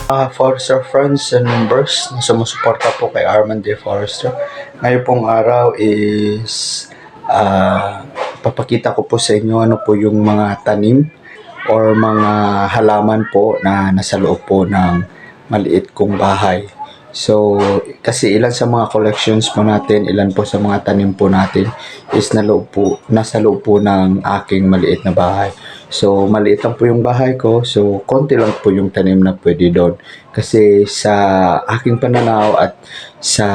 Forester friends and members na sumusuporta po kay Arman D. Forester. Ngayon pong araw is papakita ko po sa inyo ano po yung mga tanim or mga halaman po na nasa loob po ng maliit kong bahay. So, kasi ilan sa mga collections po natin, ilan po sa mga tanim po natin is nasa loob po ng aking maliit na bahay. So, maliit lang po yung bahay ko. So, konti lang po yung tanim na pwede doon. Kasi sa aking pananaw at sa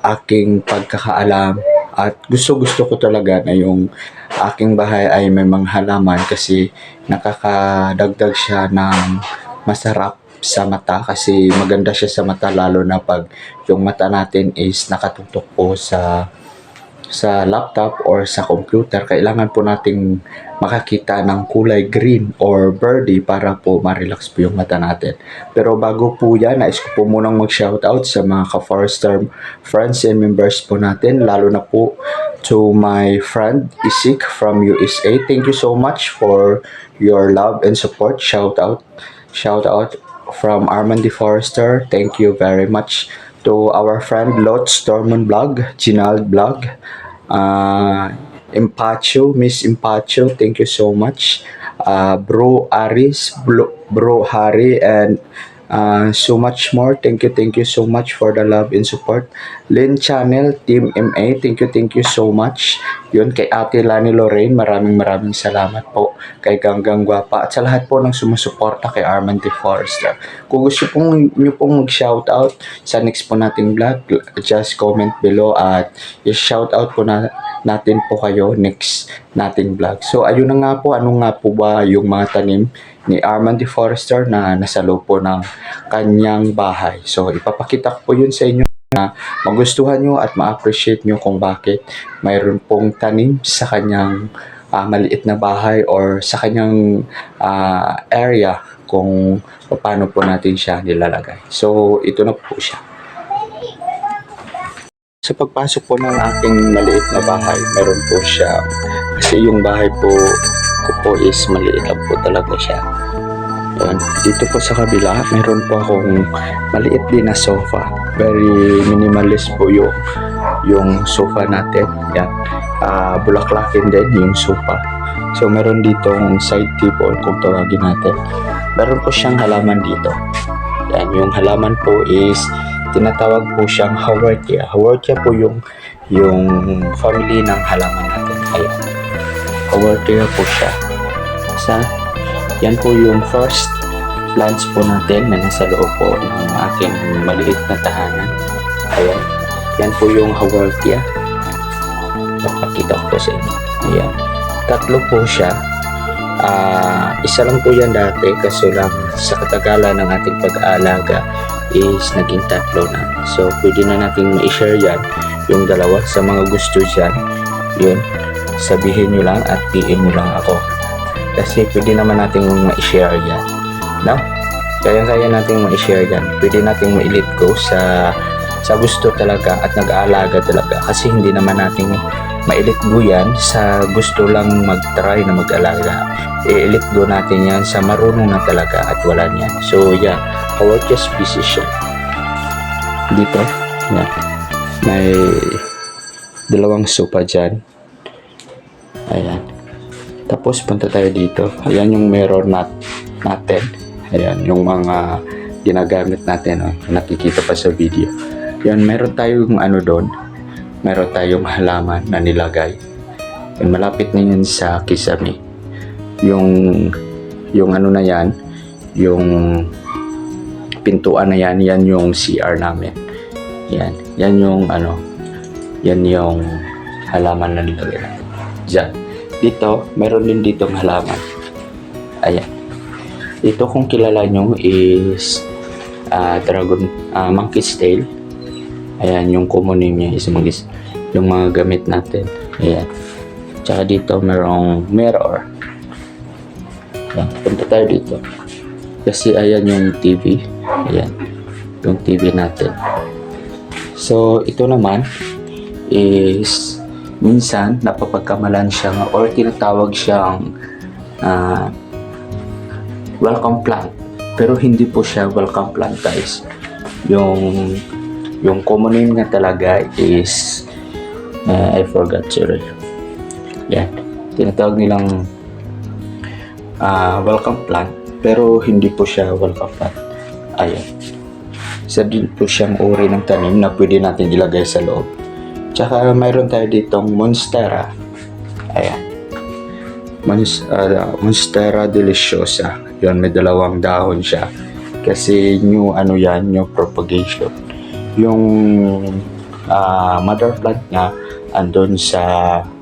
aking pagkakaalam at gusto-gusto ko talaga na yung aking bahay ay may mga halaman kasi nakakadagdag siya ng masarap sa mata kasi maganda siya sa mata lalo na pag yung mata natin is nakatutok po sa laptop or sa computer. Kailangan po nating makakita ng kulay green or birdie para po ma-relax po yung mata natin. Pero bago po yan, nais ko po munang mag-shoutout sa mga ka-Forester friends and members po natin, lalo na po to my friend Isik from USA. Thank you so much for your love and support. Shoutout from Arman D. Forester. Thank you very much to our friend Lots Dorman Vlog, Ginald Vlog, Miss Empacho, thank you so much. Bro Aris, Bro Harry, and so much more. Thank you so much for the love and support. Lynn Channel, Team MA, thank you so much. Yun, kay Ate Lani Lorraine, maraming salamat po. Kay Ganggang Guapa, at sa lahat po ng sumusuporta kay Arman D. Forester. Kung gusto nyo pong mag-shoutout sa next po nating vlog, just comment below at i-shoutout po natin po kayo next nating vlog. So, ayun na nga po, ano nga po ba yung mga tanim ni Arman D. Forester na nasa loob po ng kanyang bahay. So, ipapakita ko po yun sa inyo na magustuhan nyo at ma-appreciate nyo kung bakit mayroon pong tanim sa kanyang maliit na bahay or sa kanyang area kung paano po natin siya nilalagay. So, ito na po siya. Sa pagpasok po ng aking maliit na bahay, meron po siya, kasi yung bahay po ko po is maliit lang po talaga siya. Yan. Dito po sa kabila, meron po akong maliit din na sofa. Very minimalist po yung sofa natin. Yan. Bulaklakin din yung sofa. So, meron ditong side table kung tawagin natin. Meron po siyang halaman dito. Yan. Yung halaman po is tinatawag po siyang Haworthia. Haworthia po yung family ng halaman natin. Ayan. Haworthia po siya. Yan po yung first plants po natin na nasa loob po ng aking maliit na tahanan. Ayan. Yan po yung Haworthia. Napakita ko po sa inyo. Ayan. Tatlo po siya. Isa lang po yan dati kaso lang sa katagalan ng ating pag-aalaga is naging tatlo na. So, pwede na natin ma-share yan. Yung dalawa sa mga gusto dyan. Yun. Sabihin nyo lang at PM nyo lang ako. Kasi pwede naman natin ma-share yan. No? Kaya natin ma-share yan. Pwede natin ma-let go sa gusto talaga at nag-aalaga talaga. Kasi hindi naman natin ma-let go yan sa gusto lang mag-try na mag-alaga. I-let go natin yan sa marunong na talaga at wala niyan. So, yan. Haworthia species siya. Dito. Yan. May dalawang sopa dyan. Ayan. Tapos punta tayo dito. Ayan yung mirror natin. Ayan yung mga ginagamit natin. Nakikita pa sa video. Ayan, meron tayong doon. Meron tayong halaman na nilagay. Ayan, malapit na yun sa kisame. Yung na yan. Yung pintuan na yan. Yan yung CR namin. Yan. Yan yung yan yung halaman na nilagay natin. Diyan. Dito, meron din ditong halaman. Ayan. Ito kung kilala nyo is monkey's tail. Ayan, yung common name niya is yung mga gamit natin. Ayan. Tsaka dito merong mirror. Ayan. Punta tayo dito. Kasi ayan yung TV. Ayan. Yung TV natin. So, ito naman is minsan napapagkamalan siyang or tinatawag siyang welcome plant. Pero hindi po siya welcome plant guys. Yung common name niya talaga is I forgot, sorry. Yan. Tinatawag nilang welcome plant, pero hindi po siya welcome plant. Ayan. Isa din po siyang uri ng tanim na pwede natin ilagay sa loob. Tsaka mayroon tayo ditong Monstera. Ayan. Monstera deliciosa. Yun, may dalawang dahon siya. Kasi new propagation. Yung mother plant niya andun sa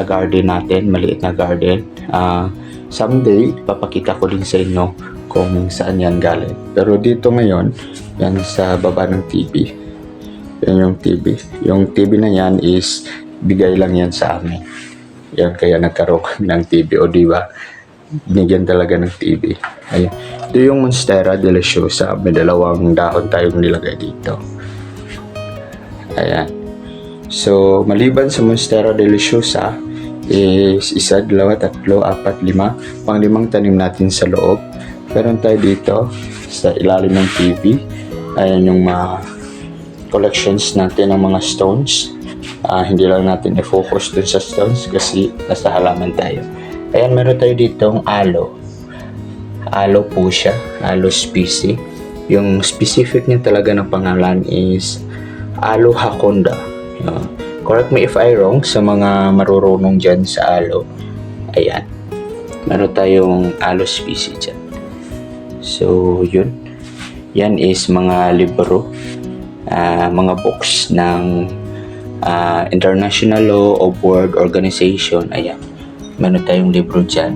garden natin, maliit na garden. Someday, papakita ko din sa inyo kung saan yan galing. Pero dito ngayon, yan sa baba ng TV. Yan yung TV. Yung TV na yan is bigay lang yan sa amin. Yan kaya nagkaroon ng TV, o diba? Binigyan talaga ng TV. Ayan. Ito yung Monstera deliciosa. May dalawang dahon tayong nilagay dito. Ayan. So, maliban sa Monstera deliciosa, is 1, 2, 3, 4, 5. Pang-limang tanim natin sa loob. Meron tayo dito sa ilalim ng TV. Ayan yung mga collections natin ng mga stones. Hindi lang natin i-focus dun sa stones kasi nasa halaman tayo. Ayan, meron tayo ditong aloe. Aloe po siya. Aloe species. Yung specific niya talaga ng pangalan is Aloe haconda. Correct me if I wrong sa mga marurunong dyan sa aloe. Ayan. Meron tayong aloe species dyan. So, yun. Yan is mga libro. Mga books ng International Law of World Organization. Ayan. Meron tayong libro dyan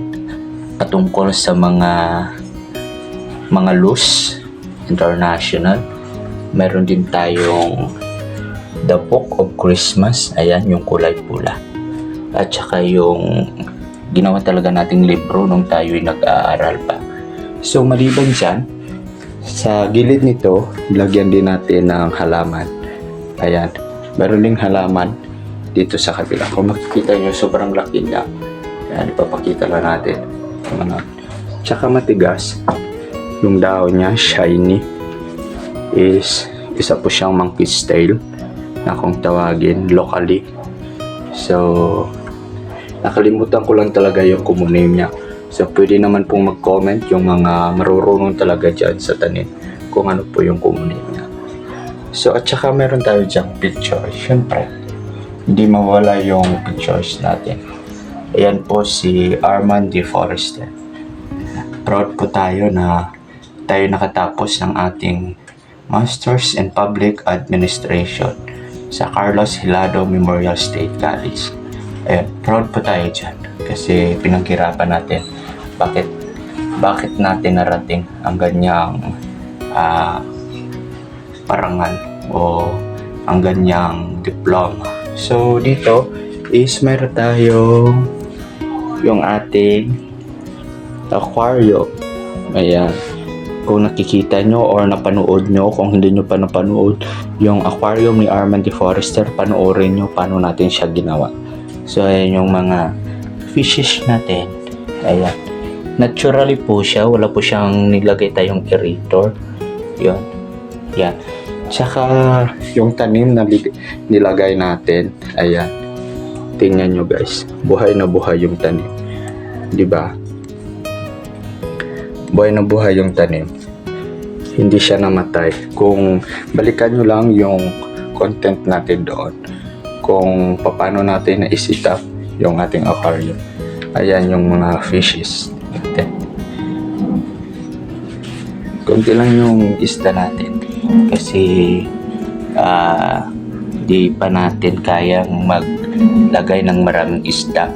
patungkol sa mga laws international. Meron din tayong The Book of Christmas. Ayan, yung kulay pula. At saka yung ginawa talaga nating libro nung tayo'y nag-aaral pa. So, maliban dyan, sa gilid nito, lagyan din natin ng halaman. Ayan, meron ding halaman dito sa kabila. Kung makikita nyo, sobrang laki na. Ayan, ipapakita lang natin. Tsaka matigas. Yung dahon niya, shiny. Isa po siyang monkey's tail na kung tawagin locally. So, nakalimutan ko lang talaga yung common name niya. So, pwede naman pong mag-comment yung mga marurunong talaga dyan sa tanim kung ano po yung common name niya. So, at saka meron tayo dyang picture. Siyempre, hindi mawala yung pictures natin. Ayan po si Armand de Forester. Proud po tayo na tayo nakatapos ng ating Masters in Public Administration sa Carlos Hilado Memorial State College. Ayan, proud po tayo dyan kasi pinaghirapan natin bakit natin narating ang ganyang parangal o ang ganyang diploma. So dito is meron tayo yung ating aquarium. Ayan, kung nakikita nyo or napanood nyo, kung hindi nyo pa napanood yung aquarium ni Armand de Forester, panoorin nyo paano natin siya ginawa. So ayan yung mga fishes natin. Ayan, naturally po siya, wala po siyang nilagay tayong aerator. Yun, yan. Tsaka yung tanim na nilagay natin, ayan, tingnan nyo guys, buhay na buhay yung tanim, di ba? Buhay na buhay yung tanim, hindi siya namatay. Kung balikan nyo lang yung content natin doon, kung paano natin na-set up yung ating aquarium. Ayan yung mga fishes natin. Kunti lang yung isda natin kasi di pa natin kayang maglagay ng maraming isda.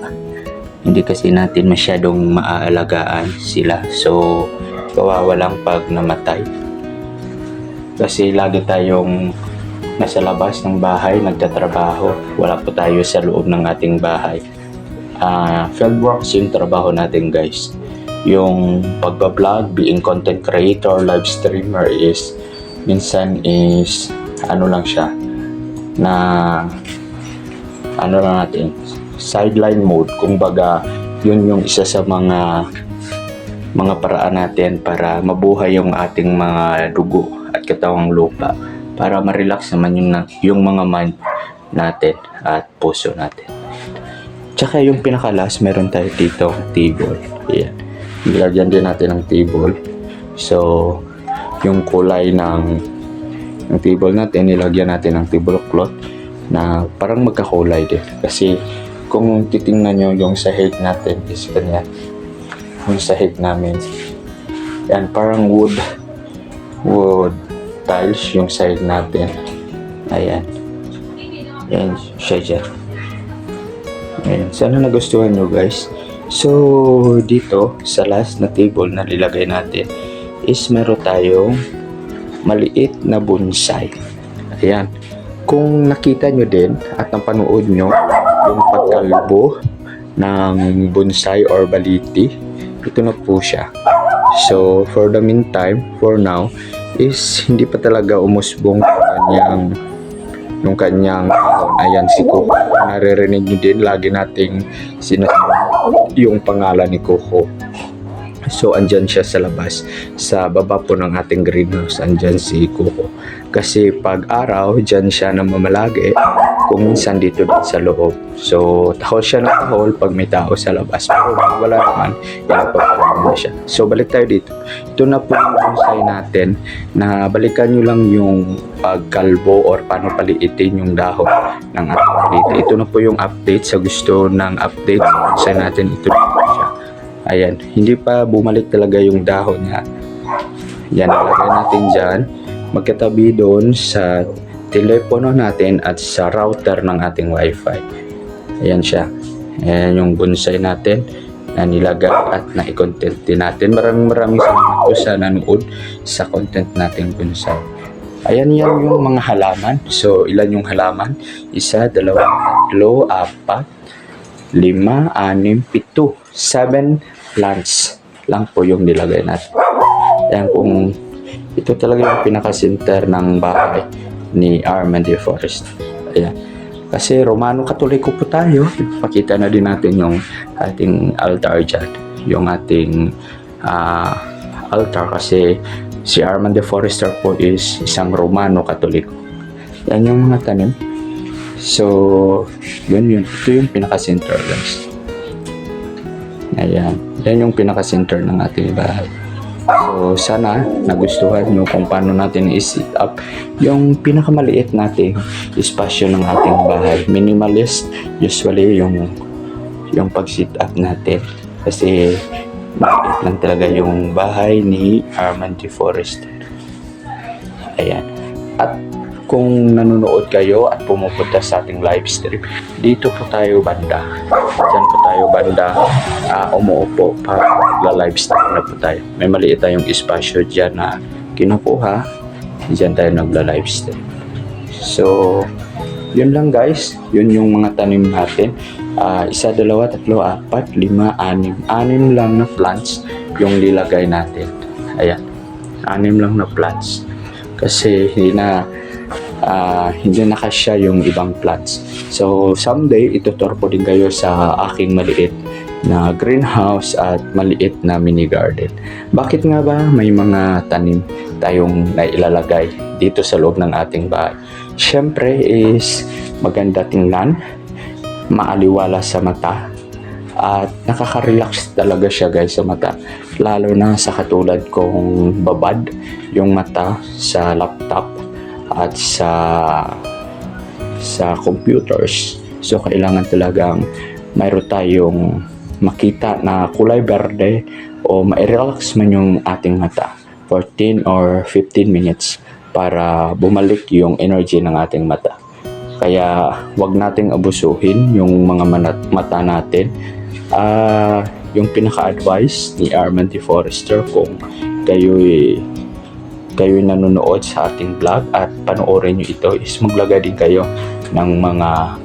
Hindi kasi natin masyadong maaalagaan sila. So, kawawa lang pag namatay. Kasi lagi tayong nasa labas ng bahay, nagtatrabaho. Wala po tayo sa loob ng ating bahay. Field works yung trabaho natin guys. Yung pagbablog, being content creator, live streamer is minsan is ano lang siya na ano lang natin, sideline mode. Kumbaga, yun yung isa sa mga mga paraan natin para mabuhay yung ating mga dugo at katawang lupa, para ma-relax naman yung mga mind natin at puso natin. Tsaka yung pinakalas, meron tayo dito table. Ayan. Nilagyan din natin ng table. So, yung kulay ng table natin, nilagyan natin ng tablecloth na parang magkakulay din. Kasi kung titingnan nyo yung sahig natin is ganyan. Yung sahig namin. Yan, parang wood tiles yung sahig natin. Ayan. Yan siya dyan. Ayan. Sana nagustuhan nyo guys. So, dito sa last na table na nilagay natin is meron tayong maliit na bonsai. Ayan. Kung nakita nyo din at napanood nyo yung pagkalbo ng bonsai or baliti, ito na po siya. So, for the meantime, for now, is hindi pa talaga umusbong yung kanyang ayan si Coco. Naririnig nyo din, lagi nating sinasabi yung pangalan ni Coco. So, andyan siya sa labas. Sa baba po ng ating greenhouse, andyan si Coco. Kasi pag araw, dyan siya namamalagi. Kung minsan dito din sa loob. So, tahol siya ng tahol pag may tao sa labas. Pero pag wala naman, pinagpapalaan na siya. So, balik tayo dito. Ito na po yung bonsai natin na balikan nyo lang yung pagkalbo or paano paliitin yung dahon ng ating baliti. Ito na po yung update. Sa gusto ng update sa bonsai natin, ito na po siya. Ayan, hindi pa bumalik talaga yung dahon niya. Yan, nalagay natin dyan. Magkatabi doon sa telepono natin at sa router ng ating wifi. Ayan siya. Ayan yung bonsai natin na nilagay at na-content din natin. Maraming salamat po sa nanood sa content nating bonsai. Ayan yan yung mga halaman. So, ilan yung halaman? 1, 2, 3, 4, 5, 6, 7, 7 plants lang po yung nilagay natin. Ayan kung ito talaga yung pinaka-center ng bahay ni Armand Forest. Ayan. Kasi Romano Katoliko po tayo. Pakita na din natin yung ating altar dyan. Yung ating altar kasi si Armand Forester po is isang Romano Katoliko. Yan yung mga tanim. So, yun. Ito yung pinaka-center guys. Ayan. Yan yung pinaka-center ng ating bahay. So, sana nagustuhan nyo kung paano natin i-set up yung pinakamaliit nating espasyo ng ating bahay. Minimalist usually yung pag-set up natin. Kasi maliit lang talaga yung bahay ni Armand Forester. Ayan. At kung nanonood kayo at pumupunta sa ating live stream, dito po tayo banda. Diyan po tayo banda umuupo para live stream na po tayo. May maliit tayong espasyo dyan na kinukuha. Diyan tayo nagla-live stream. So, yun lang guys. Yun yung mga tanim natin. 1, 2, 3, 4, 5, 6, 6 lang na plants yung nilagay natin. Ayan. 6 lang na plants. Kasi hindi na kasya yung ibang plants. So, someday, itutur ko din kayo sa aking maliit na greenhouse at maliit na mini garden. Bakit nga ba may mga tanim tayong nailalagay dito sa loob ng ating bahay? Siyempre is maganda tingnan, maaliwala sa mata, at nakaka-relax talaga siya guys sa mata. Lalo na sa katulad kong babad yung mata sa laptop at sa computers. So, kailangan talagang mayroon tayong makita na kulay berde o ma-relax man yung ating mata for 10 or 15 minutes para bumalik yung energy ng ating mata. Kaya, wag nating abusuhin yung mga mata natin. Yung pinaka-advice ni Armand Forester kung kayo'y nanonood sa ating vlog at panoorin nyo ito is maglagay din kayo ng mga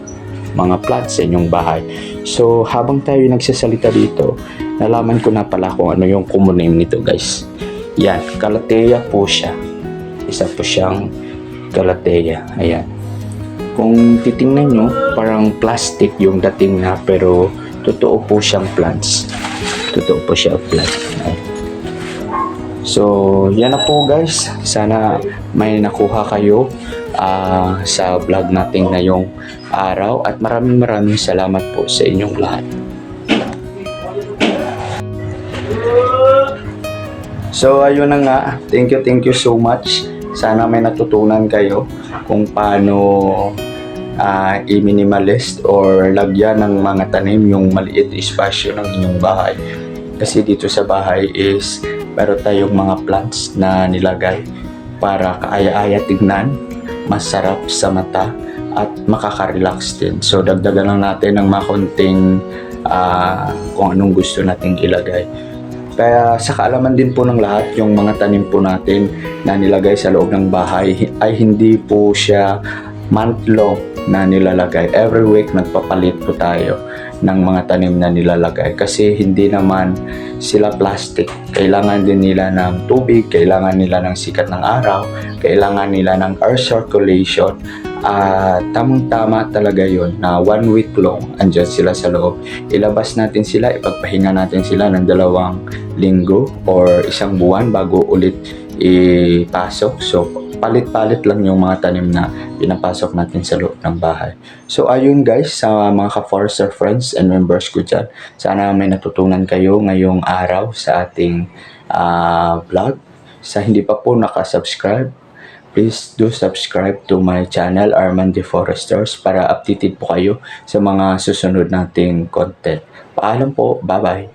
plants sa inyong bahay. So, habang tayo nagsasalita dito, nalaman ko na pala kung ano yung common name nito guys. Yan, Calathea po siya. Isa po siyang Calathea. Ayan. Kung titingnan nyo, parang plastic yung dating na pero totoo po siyang plants. Totoo po siya plant. Ayan. So, yan na po guys. Sana may nakuha kayo sa vlog natin ngayong araw. At maraming salamat po sa inyong lahat. So, ayun na nga. Thank you so much. Sana may natutunan kayo kung paano i-minimalist or lagyan ng mga tanim yung maliit espasyo ng inyong bahay. Kasi dito sa bahay is meron tayong mga plants na nilagay para kaaya-aya tignan, masarap sa mata at makaka-relax din. So dagdagan lang natin ng mga konting kung anong gusto nating ilagay. Kaya sa kaalaman din po ng lahat, yung mga tanim po natin na nilagay sa loob ng bahay ay hindi po siya month-long na nilalagay. Every week nagpapalit po tayo ng mga tanim na nilalagay kasi hindi naman sila plastic. Kailangan din nila ng tubig, kailangan nila ng sikat ng araw, kailangan nila ng air circulation. Tamang-tama talaga yon na 1 week long andyan sila sa loob. Ilabas natin sila, ipagpahinga natin sila ng 2 linggo or 1 buwan bago ulit ipasok. So palit-palit lang yung mga tanim na pinapasok natin sa loob ng bahay. So ayun guys, sa mga ka-forester friends and members ko dyan, sana may natutunan kayo ngayong araw sa ating vlog. Sa hindi pa po nakasubscribe, please do subscribe to my channel, Arman The Foresters, para updated po kayo sa mga susunod nating content. Paalam po, bye-bye!